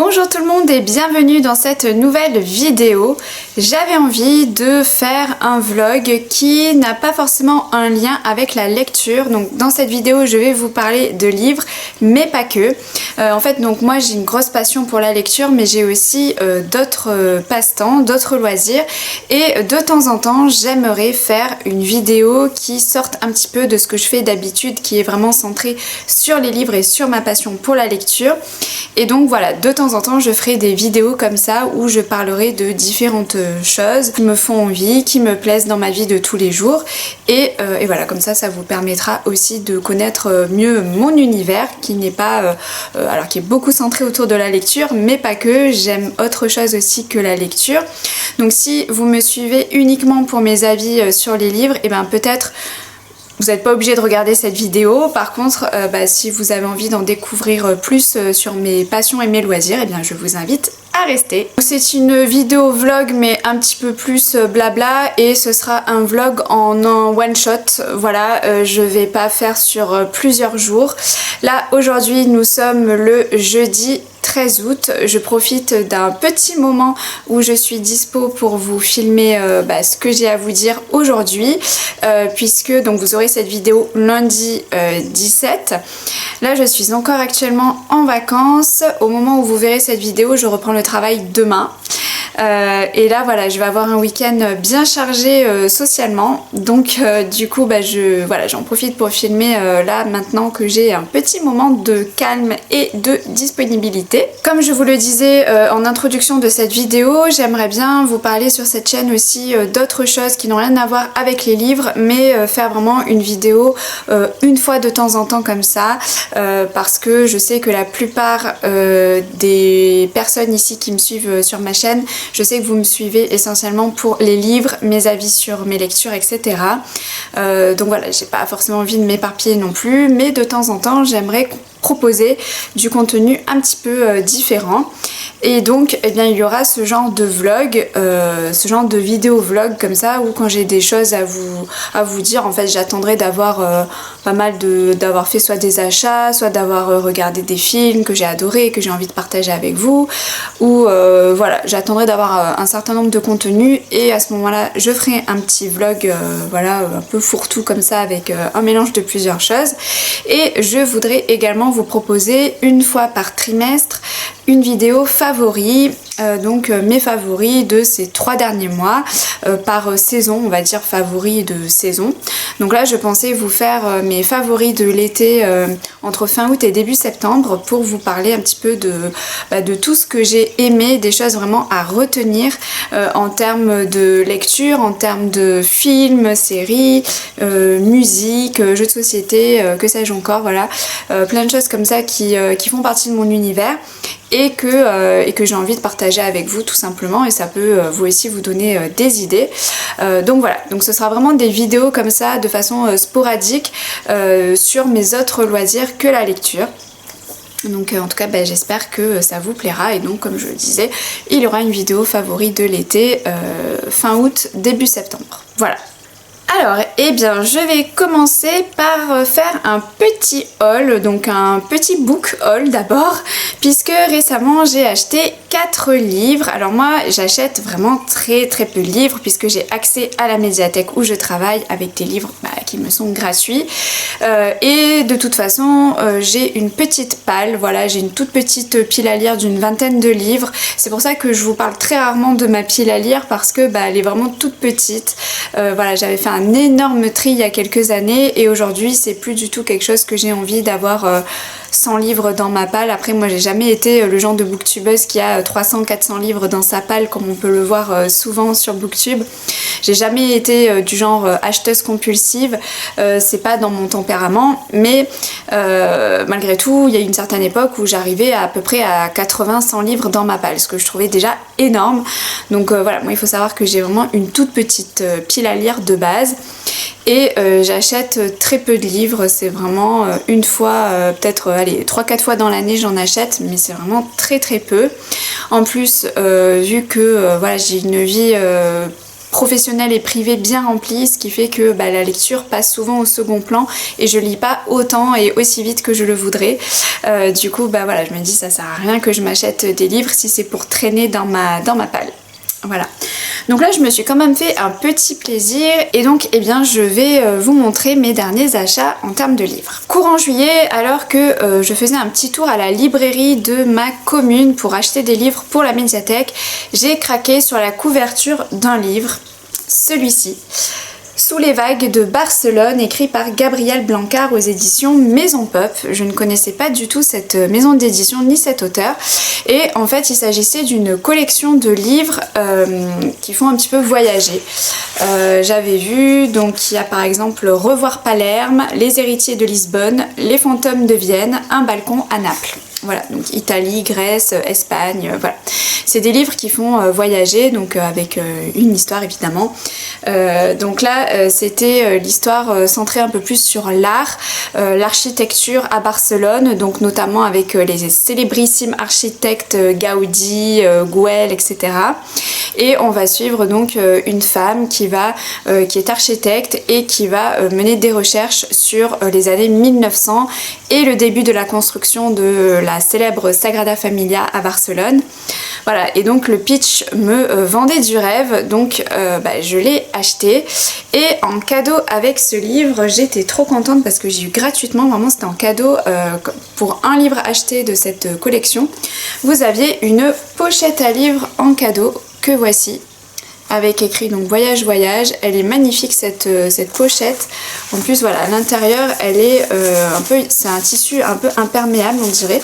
Bonjour tout le monde et bienvenue dans cette nouvelle vidéo. J'avais envie de faire un vlog qui n'a pas forcément un lien avec la lecture. Donc dans cette vidéo je vais vous parler de livres mais pas que. En fait donc moi j'ai une grosse passion pour la lecture mais j'ai aussi d'autres passe-temps, d'autres loisirs et de temps en temps j'aimerais faire une vidéo qui sorte un petit peu de ce que je fais d'habitude, qui est vraiment centrée sur les livres et sur ma passion pour la lecture. Et donc voilà, de temps en temps je ferai des vidéos comme ça où je parlerai de différentes choses qui me font envie, qui me plaisent dans ma vie de tous les jours et voilà, comme ça vous permettra aussi de connaître mieux mon univers qui n'est pas alors qui est beaucoup centré autour de la lecture mais pas que, j'aime autre chose aussi que la lecture. Donc si vous me suivez uniquement pour mes avis sur les livres, et ben peut-être vous n'êtes pas obligé de regarder cette vidéo. Par contre, si vous avez envie d'en découvrir plus sur mes passions et mes loisirs, eh bien je vous invite à rester. C'est une vidéo vlog mais un petit peu plus blabla et ce sera un vlog en un one shot. Voilà, je vais pas faire sur plusieurs jours. Là aujourd'hui nous sommes le jeudi 13 août, je profite d'un petit moment où je suis dispo pour vous filmer ce que j'ai à vous dire aujourd'hui puisque donc vous aurez cette vidéo lundi 17. Là je suis encore actuellement en vacances. Au moment où vous verrez cette vidéo je reprends le travail demain. Et là voilà, je vais avoir un week-end bien chargé socialement, donc du coup j'en profite pour filmer là maintenant que j'ai un petit moment de calme et de disponibilité. Comme je vous le disais en introduction de cette vidéo, j'aimerais bien vous parler sur cette chaîne aussi d'autres choses qui n'ont rien à voir avec les livres, mais faire vraiment une vidéo une fois de temps en temps comme ça, parce que je sais que la plupart des personnes ici qui me suivent sur ma chaîne, je sais que vous me suivez essentiellement pour les livres, mes avis sur mes lectures, etc. Donc voilà, j'ai pas forcément envie de m'éparpiller non plus, mais de temps en temps j'aimerais proposer du contenu un petit peu différent. Et donc eh bien il y aura ce genre de vlog, ce genre de vidéo vlog comme ça, où quand j'ai des choses à vous dire, en fait j'attendrai d'avoir pas mal d'avoir fait soit des achats, soit d'avoir regardé des films que j'ai adoré et que j'ai envie de partager avec vous, ou voilà, j'attendrai d'avoir un certain nombre de contenus et à ce moment là je ferai un petit vlog voilà, un peu fourre-tout comme ça avec un mélange de plusieurs choses. Et je voudrais également vous proposer une fois par trimestre une vidéo favoris, donc mes favoris de ces 3 derniers mois par saison, on va dire favoris de saison. Donc là je pensais vous faire mes favoris de l'été entre fin août et début septembre pour vous parler un petit peu de tout ce que j'ai aimé, des choses vraiment à retenir en termes de lecture, en termes de films, séries, musique, jeux de société, que sais-je encore, voilà, plein de choses comme ça qui font partie de mon univers et que j'ai envie de partager avec vous tout simplement, et ça peut vous aussi vous donner des idées. Donc voilà, donc ce sera vraiment des vidéos comme ça de façon sporadique sur mes autres loisirs que la lecture. Donc en tout cas j'espère que ça vous plaira, et donc comme je le disais, il y aura une vidéo favori de l'été fin août, début septembre. Voilà. Alors, eh bien, je vais commencer par faire un petit haul, donc un petit book haul d'abord, puisque récemment j'ai acheté 4 livres. Alors moi, j'achète vraiment très peu de livres, puisque j'ai accès à la médiathèque où je travaille avec des livres qui me sont gratuits. Et de toute façon, j'ai une petite palle, voilà, j'ai une toute petite pile à lire d'une 20aine de livres. C'est pour ça que je vous parle très rarement de ma pile à lire, parce que elle est vraiment toute petite. Voilà, j'avais fait un énorme tri il y a quelques années et aujourd'hui c'est plus du tout quelque chose que j'ai envie d'avoir 100 livres dans ma palle. Après moi j'ai jamais été le genre de booktubeuse qui a 300-400 livres dans sa palle comme on peut le voir souvent sur Booktube. J'ai jamais été du genre acheteuse compulsive, c'est pas dans mon tempérament, mais malgré tout il y a une certaine époque où j'arrivais à peu près à 80-100 livres dans ma palle, ce que je trouvais déjà énorme. Donc voilà, moi il faut savoir que j'ai vraiment une toute petite pile à lire de base. Et j'achète très peu de livres, c'est vraiment une fois, peut-être 3-4 fois dans l'année j'en achète, mais c'est vraiment très peu. En plus, vu que voilà, j'ai une vie professionnelle et privée bien remplie, ce qui fait que la lecture passe souvent au second plan et je lis pas autant et aussi vite que je le voudrais. Du coup voilà, je me dis ça sert à rien que je m'achète des livres si c'est pour traîner dans ma palle. Voilà, donc là je me suis quand même fait un petit plaisir et donc je vais vous montrer mes derniers achats en termes de livres. Courant juillet, alors que je faisais un petit tour à la librairie de ma commune pour acheter des livres pour la médiathèque, j'ai craqué sur la couverture d'un livre, celui-ci. Sous les vagues de Barcelone, écrit par Gabriel Blancard aux éditions Maison Pop. Je ne connaissais pas du tout cette maison d'édition ni cet auteur. Et en fait, il s'agissait d'une collection de livres qui font un petit peu voyager. J'avais vu, donc il y a par exemple Revoir Palerme, Les héritiers de Lisbonne, Les fantômes de Vienne, Un balcon à Naples. Voilà, donc Italie, Grèce, Espagne, voilà. C'est des livres qui font voyager, donc avec une histoire évidemment. Donc là, c'était l'histoire centrée un peu plus sur l'art, l'architecture à Barcelone, donc notamment avec les célébrissimes architectes Gaudi, Güell, etc. Et on va suivre donc une femme qui est architecte et qui va mener des recherches sur les années 1900 et le début de la construction de la célèbre Sagrada Familia à Barcelone. Voilà, et donc le pitch me vendait du rêve, donc je l'ai acheté. Et en cadeau avec ce livre, j'étais trop contente parce que j'ai eu gratuitement, vraiment c'était en cadeau pour un livre acheté de cette collection. Vous aviez une pochette à livre en cadeau que voici, avec écrit donc Voyage Voyage. Elle est magnifique cette pochette. En plus voilà, à l'intérieur elle est c'est un tissu un peu imperméable on dirait.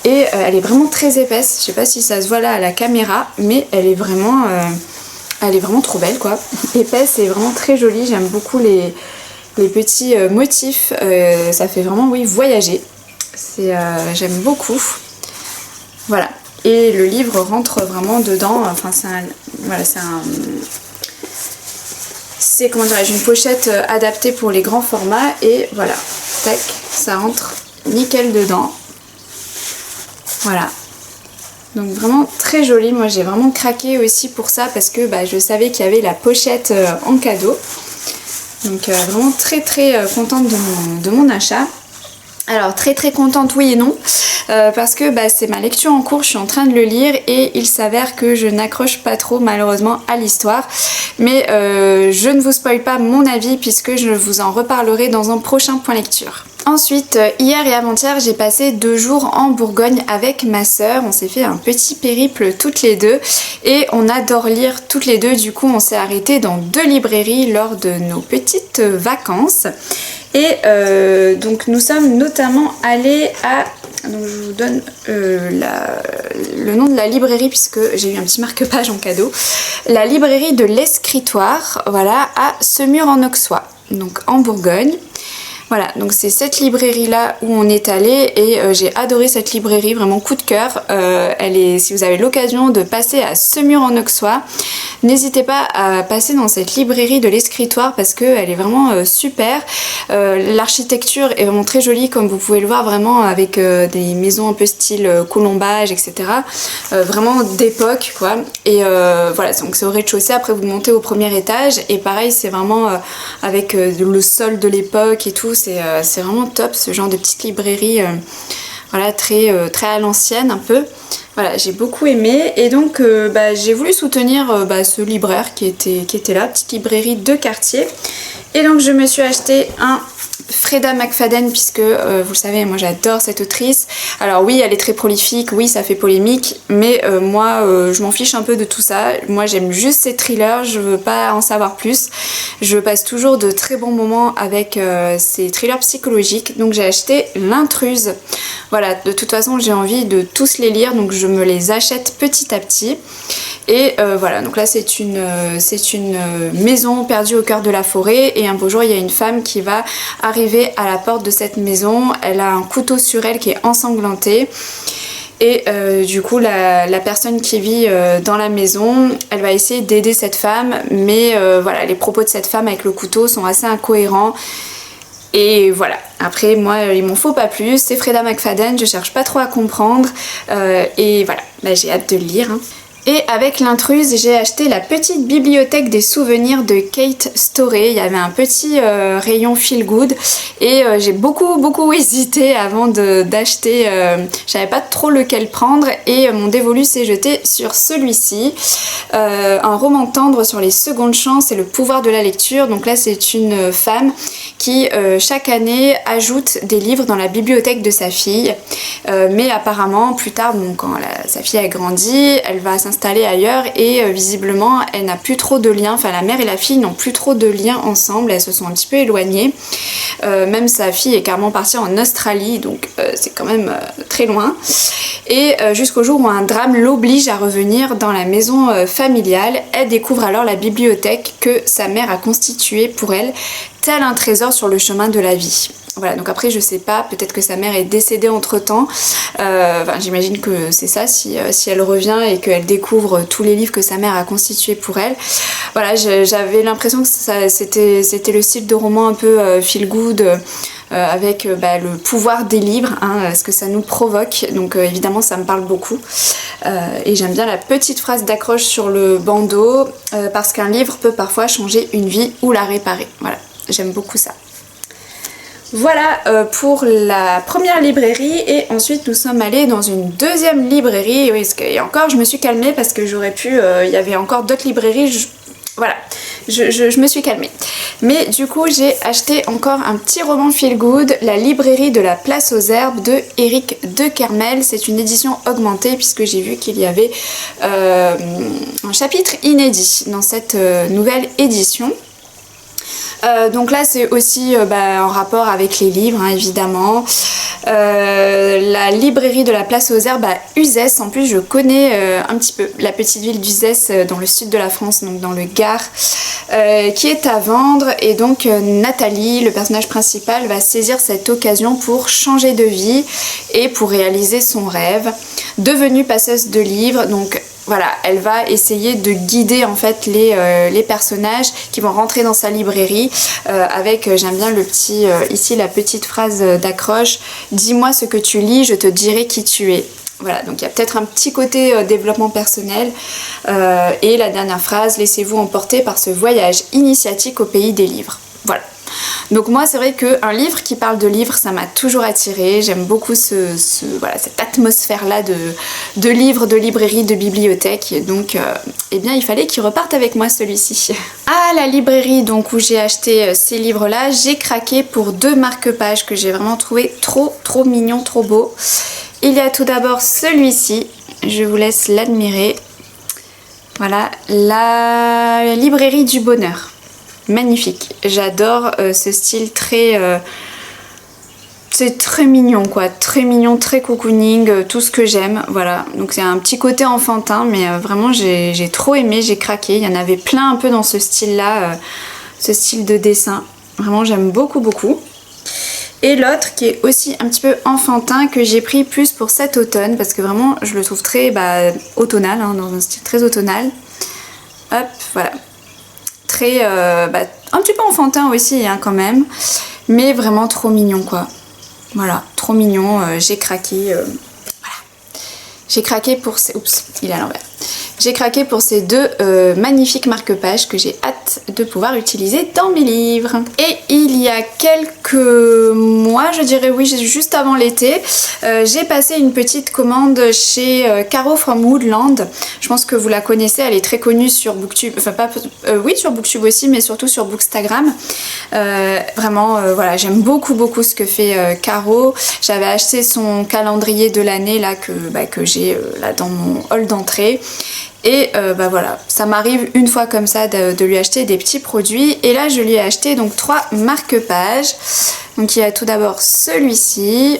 Et elle est vraiment très épaisse. Je sais pas si ça se voit là à la caméra, mais elle est vraiment trop belle quoi. Épaisse et vraiment très jolie. J'aime beaucoup les petits motifs. Ça fait vraiment voyager. J'aime beaucoup. Voilà. Et le livre rentre vraiment dedans. Enfin c'est comment dirais-je, une pochette adaptée pour les grands formats. Et voilà, tac, ça rentre nickel dedans. Voilà, donc vraiment très joli. Moi j'ai vraiment craqué aussi pour ça parce que je savais qu'il y avait la pochette en cadeau. Donc vraiment très contente de mon achat. Alors très contente oui et non, parce que c'est ma lecture en cours, je suis en train de le lire et il s'avère que je n'accroche pas trop malheureusement à l'histoire. Mais je ne vous spoil pas mon avis puisque je vous en reparlerai dans un prochain point lecture. Ensuite, hier et avant-hier, j'ai passé 2 jours en Bourgogne avec ma sœur. On s'est fait un petit périple toutes les deux et on adore lire toutes les deux. Du coup, on s'est arrêté dans 2 librairies lors de nos petites vacances. Et donc nous sommes notamment allés à... Donc je vous donne le nom de la librairie puisque j'ai eu un petit marque-page en cadeau. La librairie de l'Escritoire, voilà, à Semur-en-Auxois, donc en Bourgogne. Voilà, donc c'est cette librairie là où on est allé et j'ai adoré cette librairie, vraiment coup de cœur. Si vous avez l'occasion de passer à Semur-en-Auxois, n'hésitez pas à passer dans cette librairie de l'Escritoire parce qu'elle est vraiment super. L'architecture est vraiment très jolie comme vous pouvez le voir, vraiment avec des maisons un peu style colombage, etc. Vraiment d'époque quoi. Et voilà, donc c'est au rez-de-chaussée, après vous montez au premier étage et pareil c'est vraiment avec le sol de l'époque et tout. C'est vraiment top ce genre de petite librairie voilà, très à l'ancienne un peu. Voilà, j'ai beaucoup aimé et donc j'ai voulu soutenir ce libraire qui était là, petite librairie de quartier. Et donc je me suis acheté un Freda McFadden puisque vous le savez, moi j'adore cette autrice. Alors oui, elle est très prolifique, oui ça fait polémique, mais moi je m'en fiche un peu de tout ça. Moi j'aime juste ces thrillers, je veux pas en savoir plus. Je passe toujours de très bons moments avec ces thrillers psychologiques, donc j'ai acheté L'Intruse. Voilà, de toute façon j'ai envie de tous les lire, donc je me les achète petit à petit. Et voilà, donc là c'est une maison perdue au cœur de la forêt et un beau jour il y a une femme qui va arriver à la porte de cette maison. Elle a un couteau sur elle qui est ensanglanté et du coup la personne qui vit dans la maison, elle va essayer d'aider cette femme, mais voilà, les propos de cette femme avec le couteau sont assez incohérents. Et voilà, après moi il m'en faut pas plus, c'est Freda McFadden, je cherche pas trop à comprendre et voilà, là j'ai hâte de le lire hein. Et avec l'intruse, j'ai acheté la petite bibliothèque des souvenirs de Kate Storey. Il y avait un petit rayon feel good et j'ai beaucoup hésité avant d'acheter. Je savais pas trop lequel prendre et mon dévolu s'est jeté sur celui-ci. Un roman tendre sur les secondes chances et le pouvoir de la lecture. Donc là, c'est une femme qui chaque année ajoute des livres dans la bibliothèque de sa fille. Mais apparemment, plus tard, bon, quand sa fille a grandi, elle va s'installer ailleurs et visiblement elle n'a plus trop de liens, enfin la mère et la fille n'ont plus trop de liens ensemble, elles se sont un petit peu éloignées, même sa fille est carrément partie en Australie, donc c'est quand même très loin, et jusqu'au jour où un drame l'oblige à revenir dans la maison familiale. Elle découvre alors la bibliothèque que sa mère a constituée pour elle, tel un trésor sur le chemin de la vie. Voilà, donc après je sais pas, peut-être que sa mère est décédée entre temps, enfin, j'imagine que c'est ça si elle revient et qu'elle découvre tous les livres que sa mère a constitués pour elle. Voilà, j'avais l'impression que c'était le style de roman un peu feel good, avec le pouvoir des livres, hein, ce que ça nous provoque, donc évidemment ça me parle beaucoup. Et j'aime bien la petite phrase d'accroche sur le bandeau, parce qu'un livre peut parfois changer une vie ou la réparer. Voilà, j'aime beaucoup ça. Voilà pour la première librairie, et ensuite nous sommes allés dans une deuxième librairie. Oui, et encore je me suis calmée parce que j'aurais pu, il y avait encore d'autres librairies, voilà, je me suis calmée. Mais du coup j'ai acheté encore un petit roman feel good, La librairie de la place aux herbes de Éric de Kermel. C'est une édition augmentée puisque j'ai vu qu'il y avait un chapitre inédit dans cette nouvelle édition. Donc là c'est aussi en rapport avec les livres, hein, évidemment. La librairie de la place aux herbes à Uzès. En plus je connais un petit peu la petite ville d'Uzès dans le sud de la France, donc dans le Gard, qui est à vendre. Et donc Nathalie, le personnage principal, va saisir cette occasion pour changer de vie et pour réaliser son rêve. Devenue passeuse de livres, donc voilà, elle va essayer de guider en fait les personnages qui vont rentrer dans sa librairie avec, j'aime bien le petit, ici la petite phrase d'accroche, dis-moi ce que tu lis, je te dirai qui tu es. Voilà, donc il y a peut-être un petit côté développement personnel. Et la dernière phrase, laissez-vous emporter par ce voyage initiatique au pays des livres. Voilà. Donc moi c'est vrai qu'un livre qui parle de livres, ça m'a toujours attirée. J'aime beaucoup voilà, cette atmosphère là de livres, de librairie, de bibliothèque. Et donc eh bien il fallait qu'il reparte avec moi celui-ci. À la librairie donc où j'ai acheté ces livres là, j'ai craqué pour deux marque-pages que j'ai vraiment trouvé trop mignons, trop beaux. Il y a tout d'abord celui-ci, je vous laisse l'admirer. Voilà, la librairie du bonheur. Magnifique, j'adore ce style très... c'est très mignon quoi, très mignon, très cocooning, tout ce que j'aime, voilà. Donc c'est un petit côté enfantin, mais vraiment j'ai trop aimé, j'ai craqué. Il y en avait plein un peu dans ce style-là, ce style de dessin. Vraiment j'aime beaucoup. Et l'autre qui est aussi un petit peu enfantin, que j'ai pris plus pour cet automne, parce que vraiment je le trouve très automnal, hein, dans un style très automnal. Hop, voilà. Très, un petit peu enfantin aussi hein, quand même, mais vraiment trop mignon quoi. Voilà, trop mignon, j'ai craqué. Voilà. J'ai craqué pour ces... Oups, il est à l'envers. J'ai craqué pour ces deux magnifiques marque-pages que j'ai hâte de pouvoir utiliser dans mes livres. Et il y a quelques mois, je dirais oui, juste avant l'été, j'ai passé une petite commande chez Caro from Woodland. Je pense que vous la connaissez, elle est très connue sur Booktube, enfin pas, oui sur Booktube aussi, mais surtout sur Bookstagram. Vraiment, voilà, j'aime beaucoup ce que fait Caro. J'avais acheté son calendrier de l'année là que j'ai là dans mon hall d'entrée. Et voilà, ça m'arrive une fois comme ça de lui acheter des petits produits. Et là je lui ai acheté donc 3 marque-pages. Donc il y a tout d'abord celui-ci.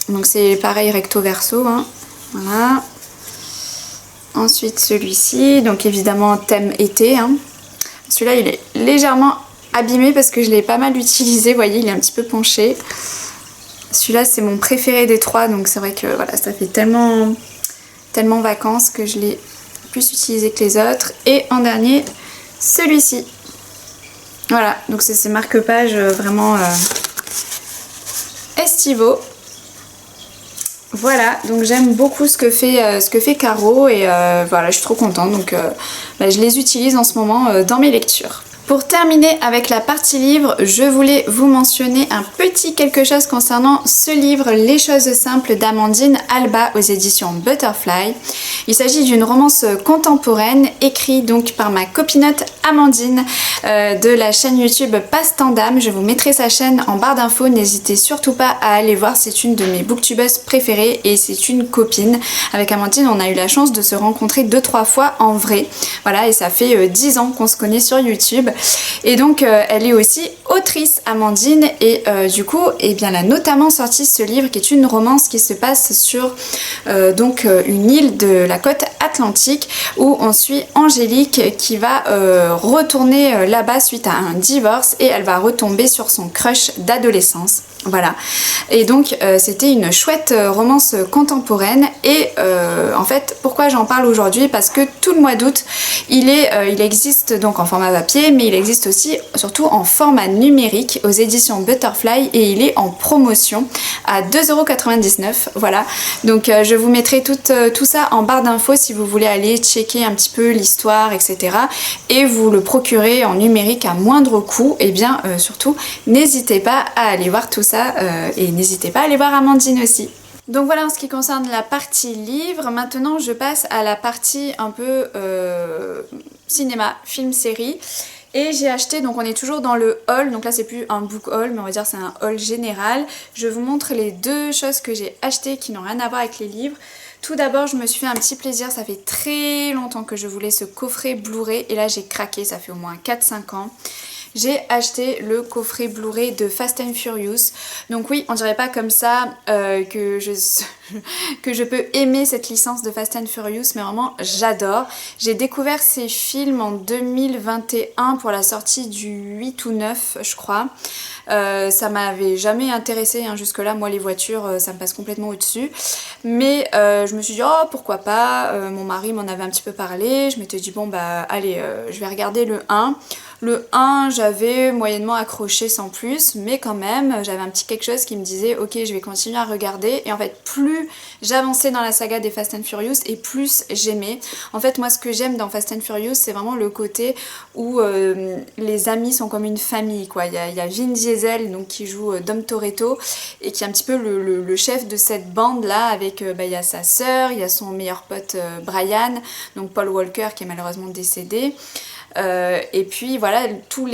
Donc c'est pareil recto verso, hein. Voilà. Ensuite celui-ci, donc évidemment thème été, hein. Celui-là il est légèrement abîmé parce que je l'ai pas mal utilisé, vous voyez il est un petit peu penché. Celui-là c'est mon préféré des 3, donc c'est vrai que voilà, ça fait tellement vacances que je l'ai plus utilisé que les autres. Et en dernier celui-ci. Voilà, donc c'est ces marque-pages vraiment estivaux. Voilà, donc j'aime beaucoup ce que fait Caro et voilà, je suis trop contente, donc je les utilise en ce moment dans mes lectures. Pour terminer avec la partie livre, je voulais vous mentionner un petit quelque chose concernant ce livre, Les choses simples d'Amandine Alba aux éditions Butterfly. Il s'agit d'une romance contemporaine écrite donc par ma copinote Amandine de la chaîne YouTube Passe-temps d'âme. Je vous mettrai sa chaîne en barre d'infos, n'hésitez surtout pas à aller voir, c'est une de mes booktubeuses préférées et c'est une copine. Avec Amandine, on a eu la chance de se rencontrer 2-3 fois en vrai. Voilà, et ça fait 10 ans qu'on se connaît sur YouTube. Et donc elle est aussi autrice, Amandine, et du coup elle a notamment sorti ce livre qui est une romance qui se passe sur une île de la côte atlantique où on suit Angélique qui va retourner là-bas suite à un divorce et elle va retomber sur son crush d'adolescence. Voilà, et donc c'était une chouette romance contemporaine et en fait pourquoi j'en parle aujourd'hui, parce que tout le mois d'août il existe donc en format papier, mais il existe aussi surtout en format numérique aux éditions Butterfly et il est en promotion à 2,99 €. Voilà, donc je vous mettrai tout ça en barre d'infos si vous voulez aller checker un petit peu l'histoire, etc. et vous le procurer en numérique à moindre coût. Et bien surtout n'hésitez pas à aller voir tout ça et n'hésitez pas à aller voir Amandine aussi. Donc voilà en ce qui concerne la partie livre. Maintenant je passe à la partie un peu cinéma, film, série. Et j'ai acheté, donc on est toujours dans le haul, donc là c'est plus un book haul mais on va dire c'est un haul général. Je vous montre les deux choses que j'ai achetées qui n'ont rien à voir avec les livres. Tout d'abord je me suis fait un petit plaisir, ça fait très longtemps que je voulais ce coffret Blu-ray et là j'ai craqué, ça fait au moins 4-5 ans. J'ai acheté le coffret Blu-ray de Fast and Furious. Donc oui, on dirait pas comme ça que je peux aimer cette licence de Fast and Furious, mais vraiment j'adore. J'ai découvert ces films en 2021 pour la sortie du 8 ou 9 je crois. Ça m'avait jamais intéressé hein, jusque là, moi les voitures ça me passe complètement au-dessus, mais je me suis dit oh pourquoi pas, mon mari m'en avait un petit peu parlé, je m'étais dit bon bah allez je vais regarder le 1. Le 1 j'avais moyennement accroché sans plus, mais quand même j'avais un petit quelque chose qui me disait ok je vais continuer à regarder, et en fait plus j'avançais dans la saga des Fast and Furious et plus j'aimais. En fait moi ce que j'aime dans Fast and Furious c'est vraiment le côté où les amis sont comme une famille quoi. Il y a Vin Diesel donc, qui joue Dom Toretto et qui est un petit peu le chef de cette bande là avec il y a sa sœur, il y a son meilleur pote Brian, donc Paul Walker qui est malheureusement décédé. Et puis voilà tous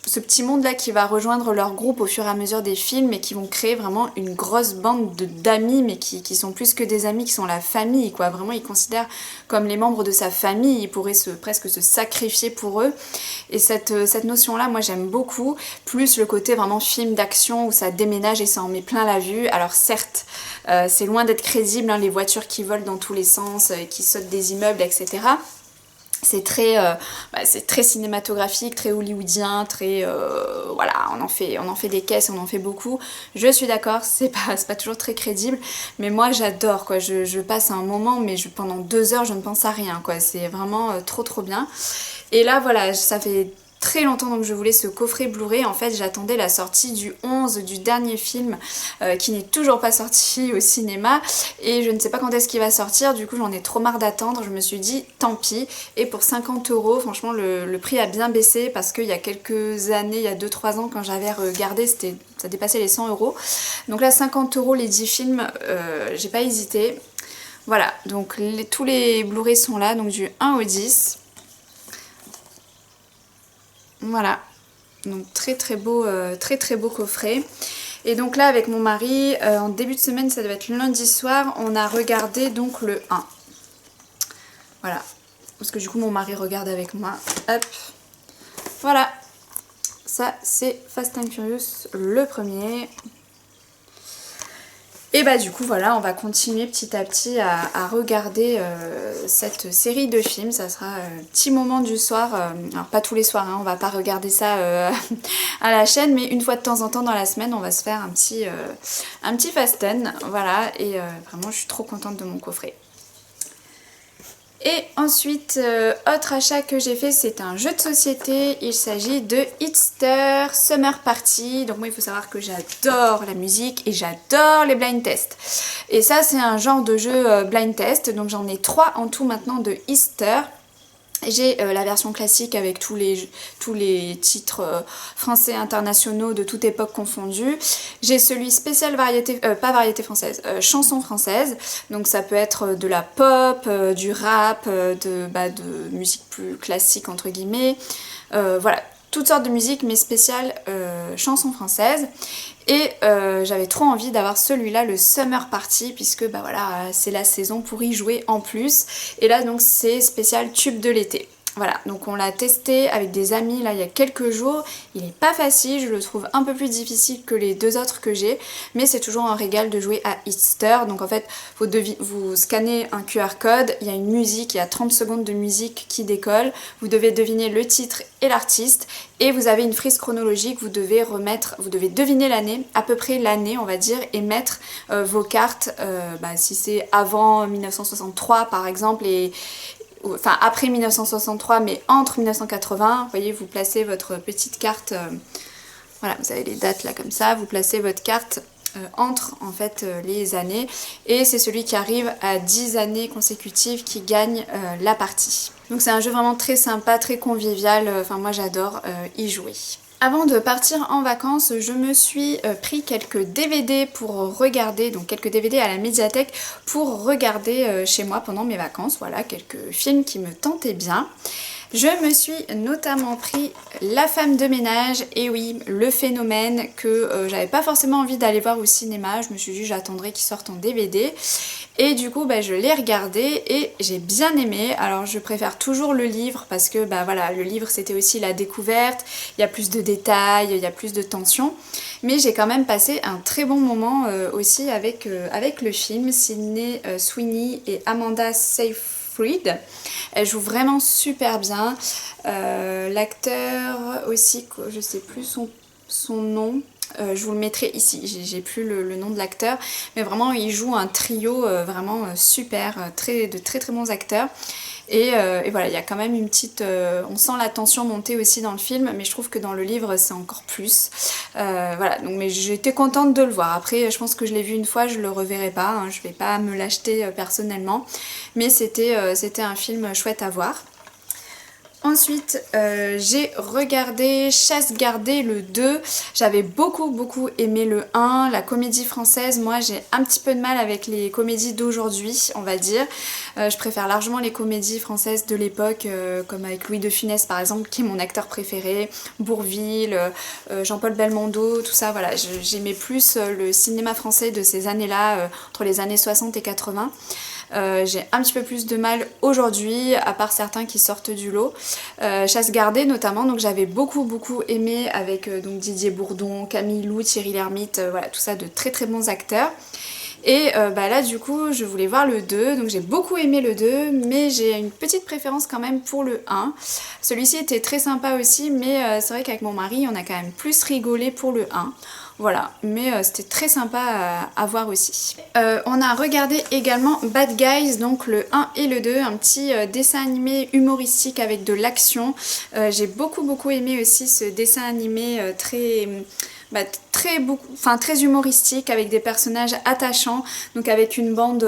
ce petit monde là qui va rejoindre leur groupe au fur et à mesure des films et qui vont créer vraiment une grosse bande d'amis, mais qui sont plus que des amis, qui sont la famille quoi. Vraiment ils considèrent comme les membres de sa famille, ils pourraient presque se sacrifier pour eux, et cette notion là moi j'aime beaucoup, plus le côté vraiment film d'action où ça déménage et ça en met plein la vue. Alors certes c'est loin d'être crédible hein, les voitures qui volent dans tous les sens, qui sautent des immeubles etc. C'est très cinématographique, très hollywoodien, très voilà, on en fait des caisses, on en fait beaucoup. Je suis d'accord, c'est pas toujours très crédible, mais moi j'adore quoi. Je passe un moment, mais pendant 2 heures je ne pense à rien quoi. C'est vraiment trop bien. Et là voilà, ça fait très longtemps donc je voulais ce coffret Blu-ray. En fait j'attendais la sortie du 11 du dernier film qui n'est toujours pas sorti au cinéma et je ne sais pas quand est-ce qu'il va sortir, du coup j'en ai trop marre d'attendre, je me suis dit tant pis. Et pour 50 € franchement le prix a bien baissé, parce qu'il y a quelques années, il y a 2-3 ans quand j'avais regardé ça dépassait les 100 €. Donc là 50 € les 10 films, j'ai pas hésité. Voilà, donc tous les Blu-ray sont là, donc du 1 au 10. Voilà, donc très beau coffret. Et donc là avec mon mari, en début de semaine, ça devait être lundi soir, on a regardé donc le 1. Voilà, parce que du coup mon mari regarde avec moi. Hop, voilà, ça c'est Fast and Furious le premier. Et bah du coup voilà, on va continuer petit à petit à regarder cette série de films. Ça sera un petit moment du soir, alors pas tous les soirs, hein, on va pas regarder ça à la chaîne, mais une fois de temps en temps dans la semaine on va se faire un petit Fast and, voilà, et vraiment je suis trop contente de mon coffret. Et ensuite, autre achat que j'ai fait, c'est un jeu de société. Il s'agit de Hitster Summer Party. Donc moi, il faut savoir que j'adore la musique et j'adore les blind tests. Et ça, c'est un genre de jeu blind test. Donc j'en ai 3 en tout maintenant de Hitster. J'ai la version classique avec tous les titres français internationaux de toute époque confondue. J'ai celui spécial variété, pas variété française, chanson française. Donc ça peut être de la pop, du rap, de musique plus classique entre guillemets. Voilà, toutes sortes de musique mais spéciale chanson française. Et j'avais trop envie d'avoir celui-là, le Summer Party, puisque bah voilà, c'est la saison pour y jouer en plus. Et là donc c'est spécial tube de l'été. Voilà, donc on l'a testé avec des amis là il y a quelques jours. Il est pas facile, je le trouve un peu plus difficile que les 2 autres que j'ai, mais c'est toujours un régal de jouer à Hitster. Donc en fait, vous scannez un QR code, il y a une musique, il y a 30 secondes de musique qui décolle, vous devez deviner le titre et l'artiste, et vous avez une frise chronologique, vous devez deviner l'année, à peu près l'année on va dire, et mettre vos cartes, si c'est avant 1963 par exemple, enfin après 1963 mais entre 1980, vous voyez, vous placez votre petite carte, voilà, vous avez les dates là comme ça, vous placez votre carte entre en fait les années, et c'est celui qui arrive à 10 années consécutives qui gagne la partie. Donc c'est un jeu vraiment très sympa, très convivial, enfin moi j'adore y jouer. Avant de partir en vacances, je me suis pris quelques DVD pour regarder, donc quelques DVD à la médiathèque pour regarder chez moi pendant mes vacances. Voilà, quelques films qui me tentaient bien. Je me suis notamment pris La femme de ménage, et oui, le phénomène que j'avais pas forcément envie d'aller voir au cinéma. Je me suis dit j'attendrai qu'il sorte en DVD. Et du coup je l'ai regardé et j'ai bien aimé. Alors je préfère toujours le livre parce que voilà, le livre c'était aussi la découverte, il y a plus de détails, il y a plus de tension. Mais j'ai quand même passé un très bon moment aussi avec le film. Sydney Sweeney et Amanda Seyfried, elle joue vraiment super bien. L'acteur aussi, je sais plus son nom. Je vous le mettrai ici, j'ai plus le nom de l'acteur, mais vraiment il joue un trio vraiment super, de très très bons acteurs. Et voilà, il y a quand même une petite... on sent la tension monter aussi dans le film, mais je trouve que dans le livre c'est encore plus. Voilà, donc mais j'étais contente de le voir. Après je pense que je l'ai vu une fois, je le reverrai pas, hein, je vais pas me l'acheter personnellement, mais c'était un film chouette à voir. Ensuite, j'ai regardé Chasse gardée le 2. J'avais beaucoup aimé le 1, la comédie française. Moi, j'ai un petit peu de mal avec les comédies d'aujourd'hui, on va dire. Je préfère largement les comédies françaises de l'époque, comme avec Louis de Funès par exemple, qui est mon acteur préféré, Bourvil, Jean-Paul Belmondo, tout ça. Voilà, j'aimais plus le cinéma français de ces années-là, entre les années 60 et 80. J'ai un petit peu plus de mal aujourd'hui, à part certains qui sortent du lot. Chasse gardée notamment, donc j'avais beaucoup aimé avec donc Didier Bourdon, Camille Lou, Thierry Lhermitte, voilà, tout ça de très très bons acteurs. Et là du coup je voulais voir le 2, donc j'ai beaucoup aimé le 2, mais j'ai une petite préférence quand même pour le 1. Celui-ci était très sympa aussi, mais c'est vrai qu'avec mon mari on a quand même plus rigolé pour le 1. Voilà, mais c'était très sympa à voir aussi. On a regardé également Bad Guys, donc le 1 et le 2, un petit dessin animé humoristique avec de l'action. J'ai beaucoup aimé aussi ce dessin animé très humoristique, avec des personnages attachants, donc avec une bande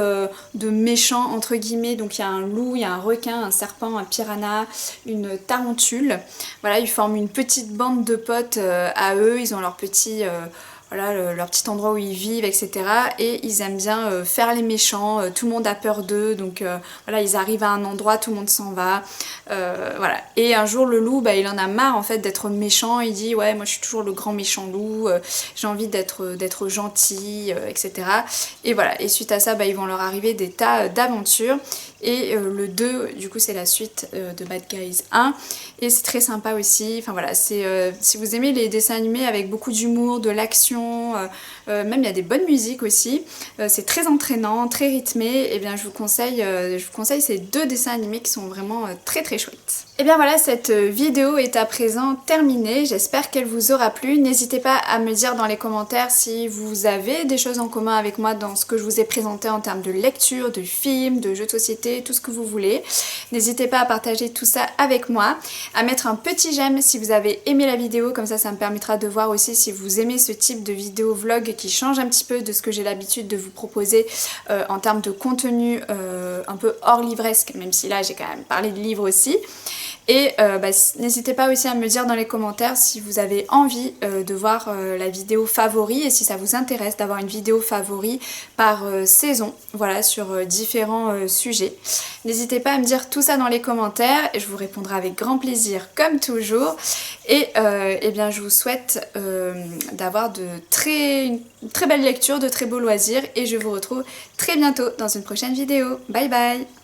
de méchants entre guillemets. Donc il y a un loup, il y a un requin, un serpent, un piranha, une tarentule. Voilà, ils forment une petite bande de potes à eux, ils ont leur petit... leur petit endroit où ils vivent, etc. Et ils aiment bien faire les méchants, tout le monde a peur d'eux, donc voilà, ils arrivent à un endroit, tout le monde s'en va, voilà. Et un jour le loup, il en a marre en fait d'être méchant, il dit ouais moi je suis toujours le grand méchant loup, j'ai envie d'être gentil, etc. Et voilà, et suite à ça ils vont leur arriver des tas d'aventures. Et le 2 du coup c'est la suite de Bad Guys 1, et c'est très sympa aussi. Enfin voilà, c'est si vous aimez les dessins animés avec beaucoup d'humour, de l'action, d'action, même il y a des bonnes musiques aussi. C'est très entraînant, très rythmé. Et bien je vous conseille ces 2 dessins animés qui sont vraiment très très chouettes. Et bien voilà, cette vidéo est à présent terminée. J'espère qu'elle vous aura plu. N'hésitez pas à me dire dans les commentaires si vous avez des choses en commun avec moi dans ce que je vous ai présenté en termes de lecture, de films, de jeux de société, tout ce que vous voulez. N'hésitez pas à partager tout ça avec moi, à mettre un petit j'aime si vous avez aimé la vidéo, comme ça me permettra de voir aussi si vous aimez ce type de vidéo vlog qui change un petit peu de ce que j'ai l'habitude de vous proposer en termes de contenu un peu hors livresque, même si là j'ai quand même parlé de livres aussi. Et n'hésitez pas aussi à me dire dans les commentaires si vous avez envie de voir la vidéo favori et si ça vous intéresse d'avoir une vidéo favori par saison, voilà, sur différents sujets. N'hésitez pas à me dire tout ça dans les commentaires et je vous répondrai avec grand plaisir comme toujours. Et eh bien je vous souhaite d'avoir une très belle lecture, de très beaux loisirs et je vous retrouve très bientôt dans une prochaine vidéo. Bye bye!